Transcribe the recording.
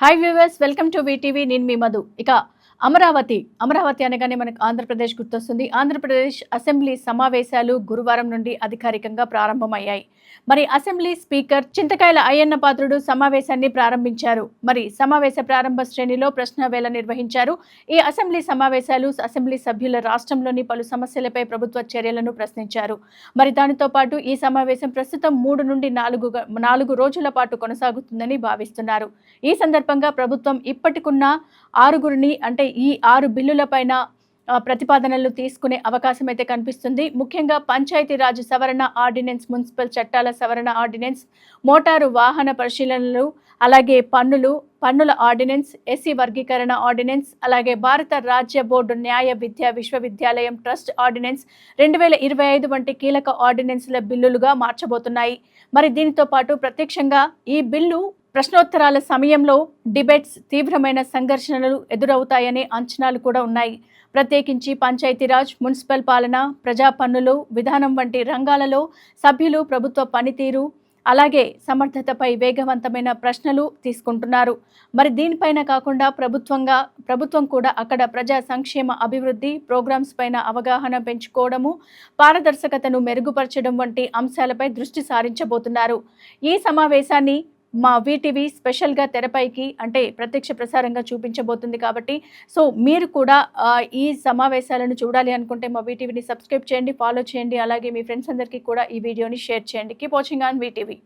Hi viewers, welcome to VTV. నేను మీ మధు. ఇక అమరావతి అనగానే మనకు ఆంధ్రప్రదేశ్ గుర్తొస్తుంది. ఆంధ్రప్రదేశ్ అసెంబ్లీ సమావేశాలు గురువారం నుండి అధికారికంగా ప్రారంభమయ్యాయి. మరి అసెంబ్లీ స్పీకర్ చింతకాయల అయ్యన్న పాత్రుడు సమావేశాన్ని ప్రారంభించారు. మరి సమావేశ ప్రారంభ శ్రేణిలో ప్రశ్నవేళ నిర్వహించారు. ఈ అసెంబ్లీ సమావేశాలు అసెంబ్లీ సభ్యుల రాష్ట్రంలోని పలు సమస్యలపై ప్రభుత్వ చర్యలను ప్రశ్నించారు. మరి దానితో పాటు ఈ సమావేశం ప్రస్తుతం 3 నుండి 4 రోజుల పాటు కొనసాగుతుందని భావిస్తున్నారు. ఈ సందర్భంగా ప్రభుత్వం ఇప్పటికున్న 6గురిని అంటే ఈ 6 బిల్లులపైన ప్రతిపాదనలు తీసుకునే అవకాశం అయితే కనిపిస్తుంది. ముఖ్యంగా పంచాయతీరాజ్ సవరణ ఆర్డినెన్స్, మున్సిపల్ చట్టాల సవరణ ఆర్డినెన్స్, మోటారు వాహన పరిశీలనలు, అలాగే పన్నుల ఆర్డినెన్స్, ఎస్సీ వర్గీకరణ ఆర్డినెన్స్, అలాగే భారత రాజ్య బోర్డు న్యాయ విద్యా విశ్వవిద్యాలయం ట్రస్ట్ ఆర్డినెన్స్ 2025 వంటి కీలక ఆర్డినెన్స్ల బిల్లులుగా మార్చబోతున్నాయి. మరి దీనితో పాటు ప్రత్యక్షంగా ఈ బిల్లు ప్రశ్నోత్తరాల సమయంలో డిబేట్స్, తీవ్రమైన సంఘర్షణలు ఎదురవుతాయనే అంచనాలు కూడా ఉన్నాయి. ప్రత్యేకించి పంచాయతీరాజ్, మున్సిపల్ పాలన, ప్రజా పన్నులు విధానం వంటి రంగాలలో సభ్యులు ప్రభుత్వ పనితీరు, అలాగే సమర్థతపై వేగవంతమైన ప్రశ్నలు తీసుకుంటున్నారు. మరి దీనిపైన కాకుండా ప్రభుత్వం కూడా అక్కడ ప్రజా సంక్షేమ అభివృద్ధి ప్రోగ్రామ్స్ పైన అవగాహన పెంచుకోవడము, పారదర్శకతను మెరుగుపరచడం వంటి అంశాలపై దృష్టి సారించబోతున్నారు. ఈ సమావేశాన్ని మా వీటీవీ స్పెషల్గా తెరపైకి అంటే ప్రత్యక్ష ప్రసారంగా చూపించబోతుంది. కాబట్టి మీరు కూడా ఈ సమావేశాలను చూడాలి అనుకుంటే మా వీటీవీని సబ్స్క్రైబ్ చేయండి, ఫాలో చేయండి. అలాగే మీ ఫ్రెండ్స్ అందరికీ కూడా ఈ వీడియోని షేర్ చేయండి. Keep watching on VTV.